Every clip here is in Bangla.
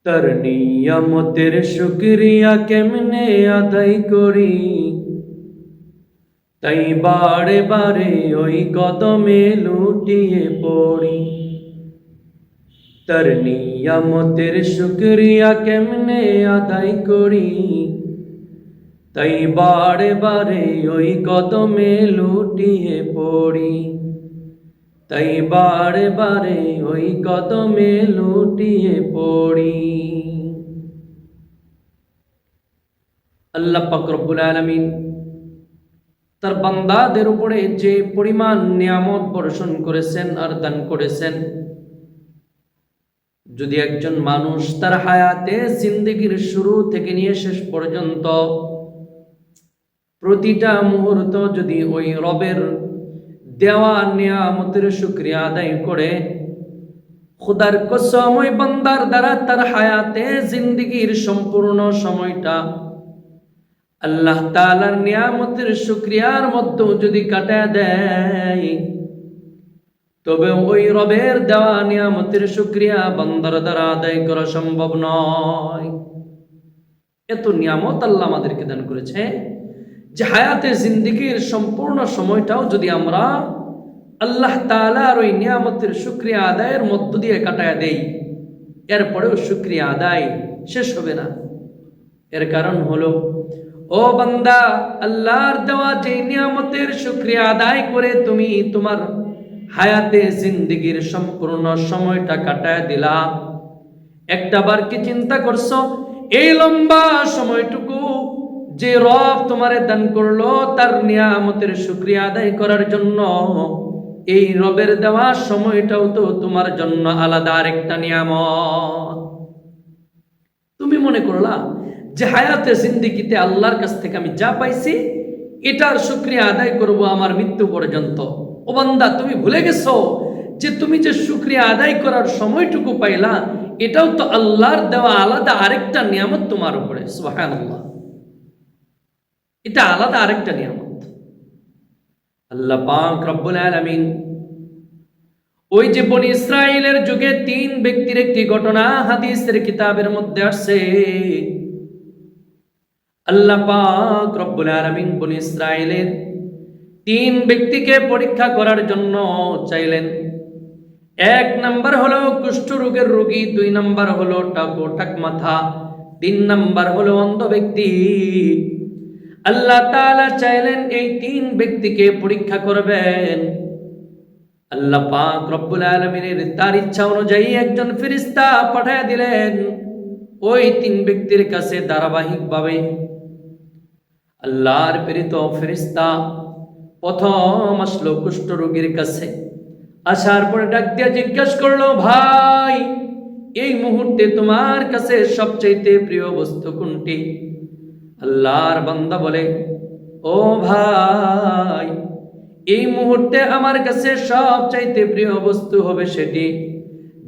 তার নিয়ামতের শুকরিয়া কেমনে আদায় করি, তাই বারে বারে ওই কদমে লুটিয়ে পড়ি। তার নিয়ামতের শুকরিয়া কেমনে আদায় করি, তাই বারে বারে ওই কদমে লুটিয়ে পড়ি। তাই বারে বারে ওই কদমে লুটিয়ে পড়ি। আল্লাহ পাক রব্বুল আলামিন তার বান্দাদের উপরে যে পরিমাণ নিয়ামত বর্ষণ করেছেন আর দান করেছেন, যদি একজন মানুষ তার হায়াতে জিন্দেগির শুরু থেকে নিয়ে শেষ পর্যন্ত প্রতিটা মুহূর্ত যদি ওই রবের দেওয়া নিয়ামতের শুকরিয়া আদায় করে, খোদার কসম ওই বান্দার দ্বারা তার হায়াতে জিন্দেগির সম্পূর্ণ সময়টা আল্লাহ তাআলার নিয়ামতের শুকরিয়ার মধ্যে যদি কাটায় দেয়, তবে ওই রবের দেওয়া নিয়ামতের শুকরিয়া বান্দার দ্বারা আদায় করা সম্ভব নয়। এত নিয়ামত আল্লাহ আমাদেরকে দান করেছে যে হায়াতে জিন্দেগির সম্পূর্ণ সময়টাও যদি আমরা আল্লাহ তাআলার ওই নিয়ামতের শুকরিয়া আদায়ের মধ্য দিয়ে কাটায় দেই, এরপরেও শুকরিয়া আদায় শেষ হবে না। এর কারণ হলো, ও বান্দা, আল্লাহর দেওয়া যে নিয়ামতের শুকরিয়া আদায় করে তুমি তোমার হায়াতে জিন্দেগির সম্পূর্ণ সময়টা কাটায় দিলা, একটা বার কি চিন্তা করছো এই লম্বা সময়টুকু যে রব তোমারে দান করলো তার নিয়ামতের শুকরিয়া আদায় করার জন্য, এই রবের দেওয়া সময়টাও তো তোমার জন্য আলাদা আরেকটা নিয়ামত। তুমি মনে করলা যে হায়াতে জিন্দেগিতে আল্লাহর কাছ থেকে আমি যা পাইছি এটার শুকরিয়া আদায় করব আমার মৃত্যু পর্যন্ত। ও বান্দা, তুমি ভুলে গেছো যে তুমি যে শুকরিয়া আদায় করার সময়টুকু পাইলা, এটাও তো আল্লাহর দেওয়া আলাদা আরেকটা নিয়ামত তোমার উপরে। সুবহানাল্লাহ, এটা আলাদা আরেকটা নিয়ামত। আল্লাহ পাক রব্বুল আলামিন ওই যে বনি ইসরাইলের যুগে 3 ব্যক্তির একটি ঘটনা হাদিসের কিতাবের মধ্যে আসছে। আল্লাহ পাক রব্বুল আলামিন বনি ইসরাইলের 3 ব্যক্তিকে পরীক্ষা করার জন্য চাইলেন। 1 নাম্বার হলো কুষ্ঠ রোগের রোগী, 2 নাম্বার হলো টাক মাথা, 3 নাম্বার হলো অন্ধ ব্যক্তি। আল্লাহ তাআলা চাইলেন এই 3 ব্যক্তিকে পরীক্ষা করবেন। আল্লাহ পাক রব্বুল আলামিনের তার ইচ্ছা অনুযায়ী একজন ফেরেশতা পাঠিয়ে দিলেন ওই 3 ব্যক্তির কাছে ধারাবাহিকভাবে। আল্লাহর প্রেরিত ফেরেশতা প্রথম আসলো কুষ্ঠ রোগীর কাছে। আসার পরে ডাক দিয়ে জিজ্ঞাসা করলো, ভাই, এই মুহূর্তে তোমার কাছে সবচাইতে প্রিয় বস্তু কোনটি? আল্লাহর বান্দা বলে, ও ভাই, এই মুহূর্তে আমার কাছে সবচাইতে প্রিয় বস্তু হবে সেটি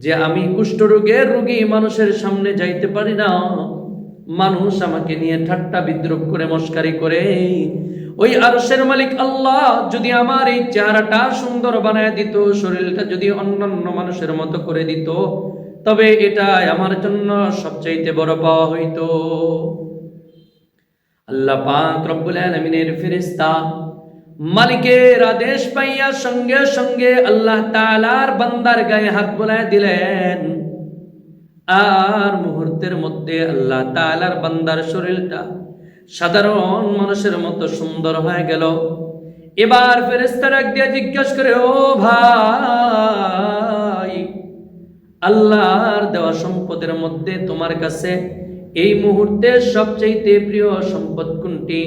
যে আমি কুষ্ঠরোগের রোগী মানুষের সামনে যাইতে পারি না। মানুষ আমাকে নিয়ে ঠাট্টা বিদ্রুপ করে মস্কারি করে। ওই আরশের মালিক আল্লাহ যদি আমার এই চেহারাটা সুন্দর বানায় দিত, শরীরটা যদি অন্যান্য মানুষের মতো করে দিত, তবে এটা আমার জন্য সবচাইতে বড় পাওয়া হইতো। আল্লাহ পাক রব্বুল আলামিনের ফেরেশতা মালিকের আদেশ পাইয়া সঙ্গে সঙ্গে আল্লাহ তাআলার বান্দার গায়ে হাত বুলায় দিলেন। আর মুহূর্তের মধ্যে আল্লাহ তাআলার বান্দার শরীরটা সাধারণ মানুষের মতো সুন্দর হয়ে গেল। এবার ফেরেশতা ডাক দিয়ে জিজ্ঞাসা করে, ও ভাই, আল্লাহর দেওয়া সম্পদের মধ্যে তোমার কাছে এই মুহূর্তে সবচাইতে প্রিয় সম্পদ কোনটি?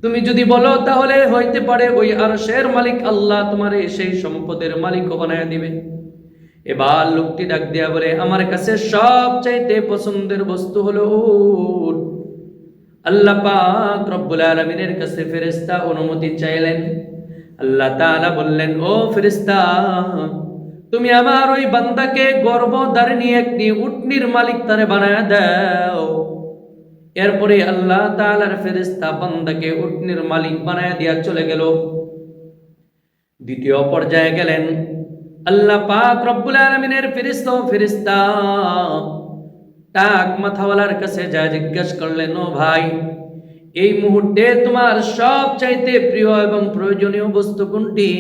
তুমি যদি বলো তাহলে হইতে পারে ওই আরশের মালিক আল্লাহ তোমার সেই সম্পদের মালিক বানায় দিবে। এবার লোকটি ডাক দিয়া বলে, আমার কাছে সবচাইতে পছন্দের বস্তু হলো উট। আল্লাহ পাক রব্বুল আলামিনের কাছে ফেরেশতা অনুমতি চাইলেন। আল্লাহ তাআলা বললেন, ও ফেরেশতা, তুমি আমার ওই বান্দাকে গর্ভধারিণী একটি উটনির মালিক তারে বানায় দাও। এরপরে আল্লাহ তাআলার ফেরেশতা বান্দাকে উটনির মালিক বানায় দিয়া চলে গেল। দ্বিতীয় পর্যায়ে গেলেন আল্লাহ পাক রব্বুল আলামিনের ফেরেশতা টাক মাথাওয়ালার কাছে যা জিজ্ঞাসা করলেন, ও ভাই, এই মুহূর্তে তোমার সবচাইতে প্রিয় এবং প্রয়োজনীয় বস্তু কোনটি?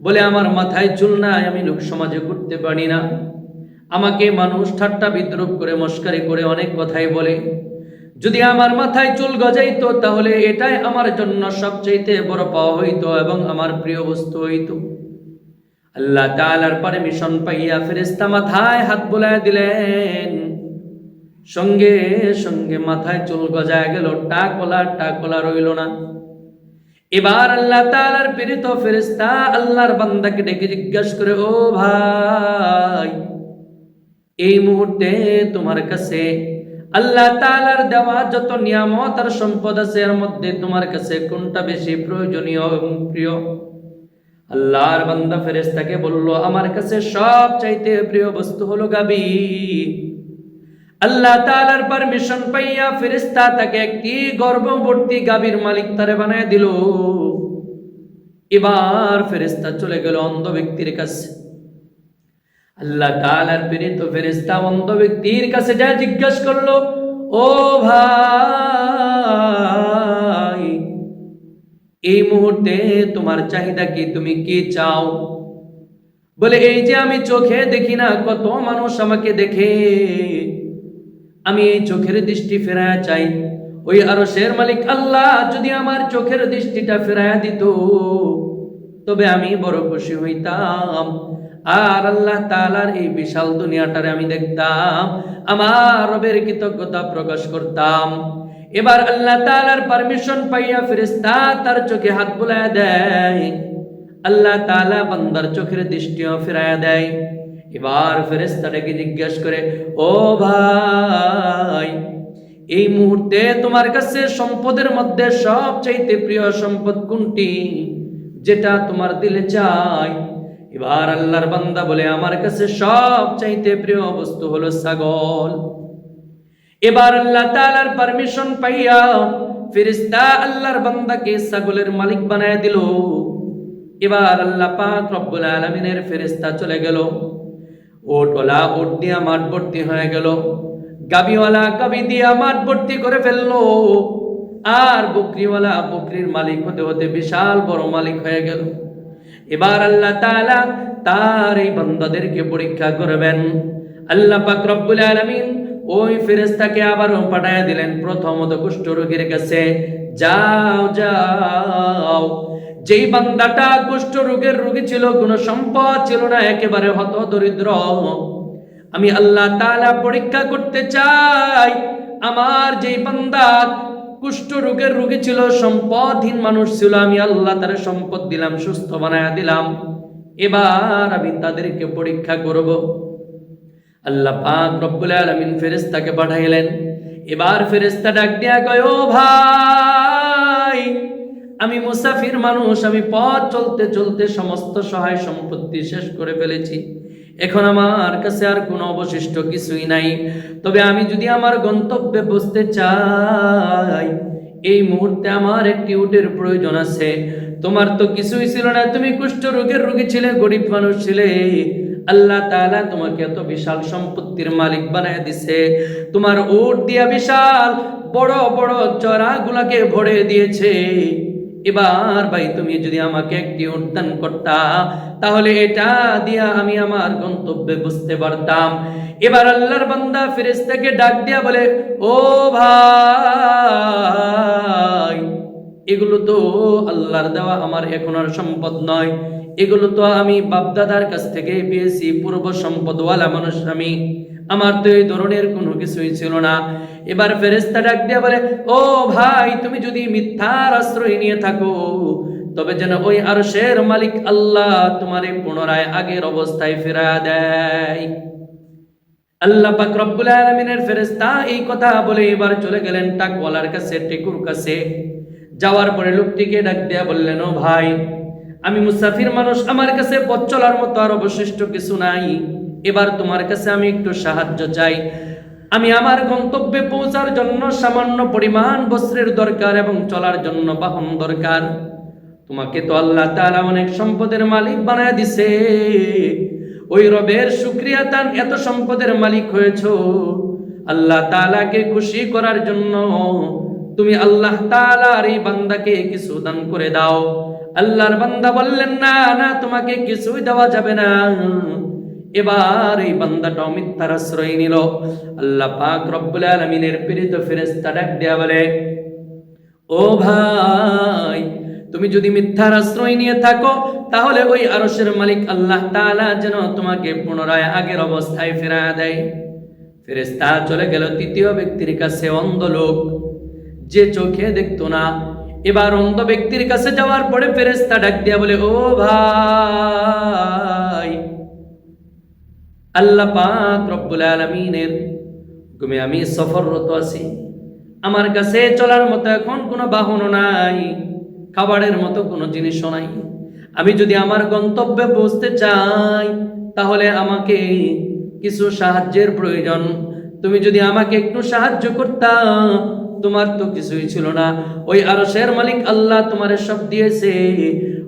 বলে, আমার মাথায় চুল নাই, আমি লোক সমাজে করতে পারি না, আমাকে মানুষ ঠাট্টা বিদ্রুপ করে মস্কারি করে অনেক কথাই বলে, যদি আমার মাথায় চুল গজাইতো তাহলে এটাই আমার জন্য সবচাইতে বড় পাওয়া হইতো এবং আমার প্রিয় বস্তু হইতো। আল্লাহ তাআলার পারমিশন পাইয়া ফেরেশতা মাথায় হাত বুলায় দিলেন, সঙ্গে সঙ্গে মাথায় চুল গজায় গেল, টাকলা রইল না। এবার আল্লাহ তাআলার প্রেরিত ফেরেশতা আল্লাহর বান্দাকে ডেকে জিজ্ঞাসা করে, ও ভাই, এই মুহূর্তে তোমার কাছে আল্লাহ তাআলার দেওয়া যত নিয়ামত আর সম্পদ আছে এর মধ্যে তোমার কাছে কোনটা বেশি প্রয়োজনীয় এবং প্রিয়? আল্লাহর বান্দা ফেরেশতাকে বলল, আমার কাছে সবচাইতে প্রিয় বস্তু হলো গাবি। আল্লাহ তাআলার পারমিশন পাইয়া ফেরেশতা তাকে একটি গর্ভবতী গাবির মালিক তারে বানায় দিল। এবার ফেরেশতা চলে গেল অন্ধ ব্যক্তির কাছে। আল্লাহ তাআলার প্রেরিত ফেরেশতা অন্ধ ব্যক্তির কাছে যা জিজ্ঞাসা করলো, ও ভাই, এই মুহূর্তে তোমার চাহিদা কি? তুমি কি চাও? বলে, এই যে আমি চোখে দেখি না, কত মানুষ আমাকে দেখে, আমি এই চোখের দৃষ্টি ফেরায়া চাই। ওই আরশের মালিক আল্লাহ যদি আমার চোখের দৃষ্টিটা ফেরায়া দিত তবে আমি বড় খুশি হইতাম, আর আল্লাহ তাআলার এই বিশাল দুনিয়াটারে আমি দেখতাম, আমার রবের কৃতজ্ঞতা প্রকাশ করতাম। এবার আল্লাহ তাআলার পারমিশন পাইয়া ফেরেশতা তার চোখে হাত বুলায়া দেয়। আল্লাহ তাআলা বান্দার চোখের দৃষ্টিও ফেরায়া দেয়। এবার ফেরেশতাটাকে জিজ্ঞাসা করে, ও ভাই, এই মুহূর্তে তোমার কাছে সম্পদের মধ্যে সবচাইতে প্রিয় সম্পদ কোনটি, যেটা তোমার দিলে চায়? এবার আল্লাহর বান্দা বলে, আমার কাছে সবচাইতে প্রিয় বস্তু হলো ছাগল। এবার আল্লাহ তাআলার পারমিশন পাইয়া ফেরেশতা আল্লাহর বান্দাকে ছাগলের মালিক বানায় দিল। এবার আল্লাহ পাক রব্বুল আলামিনের ফেরেশতা চলে গেল, ওটওয়ালা ওট দিয়া মাঠ ভর্তি হয়ে গেল, গাবিওয়ালা গাবি দিয়া মাঠ ভর্তি করে ফেললো, আর বকরিওয়ালা বকরির মালিক হতে হতে বিশাল বড় মালিক হয়ে গেল। এবার আল্লাহ তাআলা তার এই বান্দাদেরকে পরীক্ষা করবেন। আল্লাহ পাক রব্বুল আলামিন ওই ফেরেশতাকে আবারও পাঠায়া দিলেন প্রথমত কুষ্ঠ রোগীর কাছে। যাও যাও, যেই বান্দাটা কুষ্ঠ রোগের রোগী ছিল, কোনো সম্পদ ছিল না, একেবারে হত দরিদ্র, আমি আল্লাহ তাআলা পরীক্ষা করতে চাই, আমার যেই বান্দা কুষ্ঠ রোগের রোগী ছিল, সম্পদহীন মানুষ ছিল, আমি আল্লাহ তার সম্পদ দিলাম, সুস্থ বানায়া দিলাম, এবার আমি তাদেরকে পরীক্ষা করব। আল্লাহ পাক রব্বুল আলামিন ফেরেশতাকে পাঠাইলেন। এবার ফেরেশতা ডাক দিয়া কয়, ও ভাই, আমি মুসাফির মানুষ, আমি পথ চলতে চলতে সমস্ত সহায় সম্পত্তি শেষ করে ফেলেছি, এখন আমার কাছে আর কোনো অবশিষ্ট কিছুই নাই, তবে আমি যদি আমার গন্তব্যে পৌঁছতে চাই, এই মুহূর্তে আমার একটি উটের প্রয়োজন আছে। তোমার তো কিছুই ছিল না, তুমি কুষ্ঠ রোগের রোগী ছিলে, গরিব মানুষ ছিলে, আল্লাহ তাআলা তোমাকে এত বিশাল সম্পত্তির মালিক বানায় দিছে, তোমার উট দিয়া বিশাল বড় বড় চড়াগুলাকে ভরে দিয়েছে। এবার ভাই, তুমি যদি আমাকে একটি উট দান করতা, তাহলে এটা দিয়া আমি আমার গন্তব্যে বুঝতে পারতাম। এবার আল্লাহর বান্দা ফেরেশতাকে ডাক দিয়া বলে, ও ভাই, এগুলো তো আল্লাহর দেওয়া, আমার এখন আর সম্পদ নয়, এগুলো তো আমি বাপদাদার কাছ থেকে পেয়েছি, পূর্ব সম্পদওয়ালা মানুষ আমি, আমার তো এই ধরনের কোনো কিছুই ছিল না। এবার ফেরেশতা ডাক দিয়া বলে, ও ভাই, তুমি যদি মিথ্যার আশ্রয় নিয়ে থাকো, তবে যেন ওই আরশের মালিক আল্লাহ তোমারে পুনরায় আগের অবস্থায় ফেরায়া দেয়। আল্লাহ পাক রব্বুল আলামিনের ফেরেশতা এই কথা বলে এবার চলে গেলেন টাকওয়ালার কাছে, টেকুর কাছে। যাওয়ার পরে লোকটিকে ডাক দিয়া বললেন, ও ভাই, আমি মুসাফির মানুষ, আমার কাছে পথ চলার মতো আর অবশিষ্ট কিছু নাই, এবার তোমার কাছে আমি একটু সাহায্য চাই। আমি আমার গন্তব্যে পৌঁছার জন্য সামান্য পরিমাণ বস্ত্রের দরকার এবং চলার জন্য বাহন দরকার। তোমাকে তো আল্লাহ তাআলা অনেক সম্পদের মালিক বানায় দিছে, ওই রবের শুকরিয়া দান, এত সম্পদের মালিক হয়েছো আল্লাহ তাআলাকে খুশি করার জন্য, তুমি আল্লাহ তাআলার এই বান্দাকে কিছু দান করে দাও। আল্লাহর বান্দা বললেন, না না, তোমাকে কিছুই দেওয়া যাবে না। এবার এই বান্দাটা মিথ্যার আশ্রয় নিল। আল্লাহ পাক রব্বুল আলামিনের প্রেরিত ফেরেশতা ডাক দেয়া বলে, ও ভাই, তুমি যদি মিথ্যার আশ্রয় নিয়ে থাকো তাহলে ওই আরশের মালিক আল্লাহ তাআলা যেন তোমাকে পুনরায় আগের অবস্থায় ফেরায় দেয়। ফেরেশতা চলে গেল তৃতীয় ব্যক্তির কাছে, অন্ধ লোক, যে চোখে দেখতো না। এবার অন্ধ ব্যক্তির কাছে যাওয়ার পরে ফেরেশতা ডাক দিয়া বলে, ও ভাই, আল্লাহ পাক রব্বুল আলামিনের হুকুমে আমি সফররত আছি, আমার কাছে চলার মতো এখন কোনো বাহনও নাই, খাবারের মতো কোনো জিনিসও নাই। আমি যদি আমার গন্তব্যে পৌঁছতে চাই তাহলে আমাকে কিছু সাহায্যের প্রয়োজন। তুমি যদি আমাকে একটু সাহায্য করতা, তোমার তো কিছুই ছিল না, ওই আরশের মালিক আল্লাহ তোমারে সব দিয়েছে।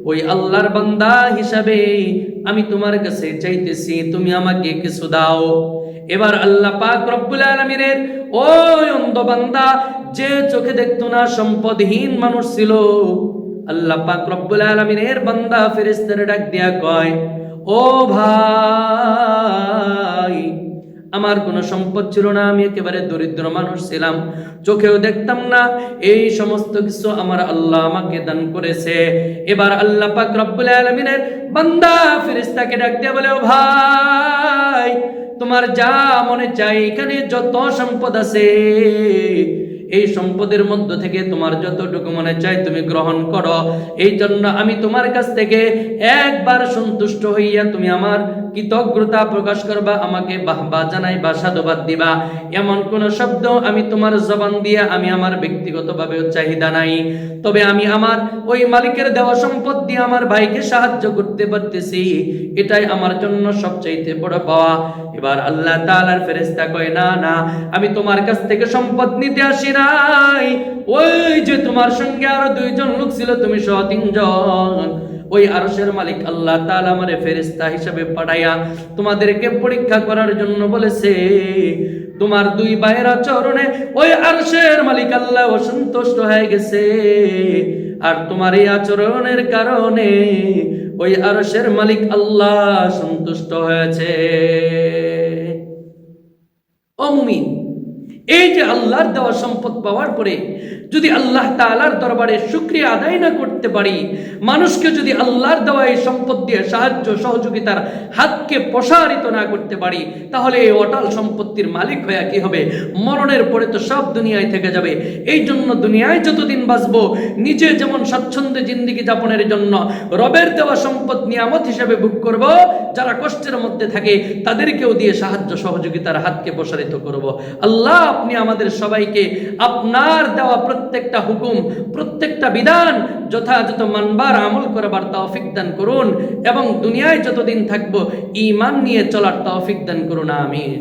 ওই আল্লাহর বান্দা হিসাবে আমি তোমার কাছে চাইতেছি, তুমি আমাকে কিছু দাও। এবার আল্লাহ পাক রব্বুল আলামিনের ওই অন্ধ বান্দা, যে চোখে দেখতো না, সম্পদহীন মানুষ ছিল, আল্লাহ পাক রব্বুল আলামিনের বান্দা ফেরেশতারে ডাক দিয়া কয়, ও ভাই, আমার কোনো সম্পদ ছিল না, আমি একেবারে দরিদ্র মানুষ ছিলাম, চোখেও দেখতাম না, এই সমস্ত কিছু আমার আল্লাহ আমাকে দান করেছে। এবার আল্লাহ পাক রব্বুল আলামিনের বান্দা ফেরেশতাকে ডাক দিয়া বলে, ও ভাই, তোমার যা মনে চাই, এখানে যত সম্পদ আছে, এই সম্পদের মধ্য থেকে তোমার যতটুকু মনে চাই তুমি গ্রহণ করো। এই জন্য আমি তোমার কাছ থেকে একবার সন্তুষ্ট হইয়া তুমি আমার কৃতজ্ঞতা প্রকাশ করবা, আমাকে বাহবা জানাই বা সাধুবাদ দিবা। এমন কোন শব্দ আমি তোমার জবান দিয়ে আমি আমার ব্যক্তিগতভাবে চাহিদা নাই, তবে আমি আমার ওই মালিকের দেওয়া সম্পদ দিয়ে আমার ভাইকে সাহায্য করতে পারতেছি, এটাই আমার জন্য সবচাইতে বড় পাওয়া। এবার আল্লাহ তাআলার ফেরেশতা কয়, না না, আমি তোমার কাছ থেকে সম্পদ নিতে আসি নাই, ওই যে তোমার সঙ্গে আরো দুইজন লোক ছিল, তুমি সহ তিনজন, ওই আরশের মালিক আল্লাহ তাআলা আমারে ফেরেশতা হিসেবে পাঠাইয়া তোমাদেরকে পরীক্ষা করার জন্য বলেছে। তোমার দুই ভাইয়ের আচরণে ওই আরশের মালিক আল্লাহ অসন্তুষ্ট হয়ে গেছে, আর তোমার এই আচরণের কারণে ওই আরশের মালিক আল্লাহ সন্তুষ্ট হয়েছে। ও মুমিন, এই যে আল্লাহর দেওয়া সম্পদ পাওয়ার পরে যদি আল্লাহ তাআলার দরবারে শুকরিয়া আদায় না করতে পারি, মানুষকে যদি আল্লাহর দেওয়া এই সম্পদ দিয়ে সাহায্য সহযোগিতার হাতকে প্রসারিত না করতে পারি, তাহলে এই অটল সম্পত্তির মালিক হয়ে কি হবে? মরণের পরে তো সব দুনিয়ায় থেকে যাবে। এই জন্য দুনিয়ায় যতদিন বাঁচবো, নিজে যেমন স্বাচ্ছন্দ্যে জিন্দেগি যাপনের জন্য রবের দেওয়া সম্পদ নিয়ামত হিসেবে ভোগ করব, যারা কষ্টের মধ্যে থাকে তাদেরকেও দিয়ে সাহায্য সহযোগিতার হাতকে প্রসারিত করব। আল্লাহ, আপনি আমাদের সবাইকে আপনার দেওয়া প্রত্যেকটা হুকুম, প্রত্যেকটা বিধান যথাযথ মানবার, আমল করবার তৌফিক দান করুন, এবং দুনিয়ায় যতদিন থাকবো ঈমান নিয়ে চলার তৌফিক দান করুন। আমিন।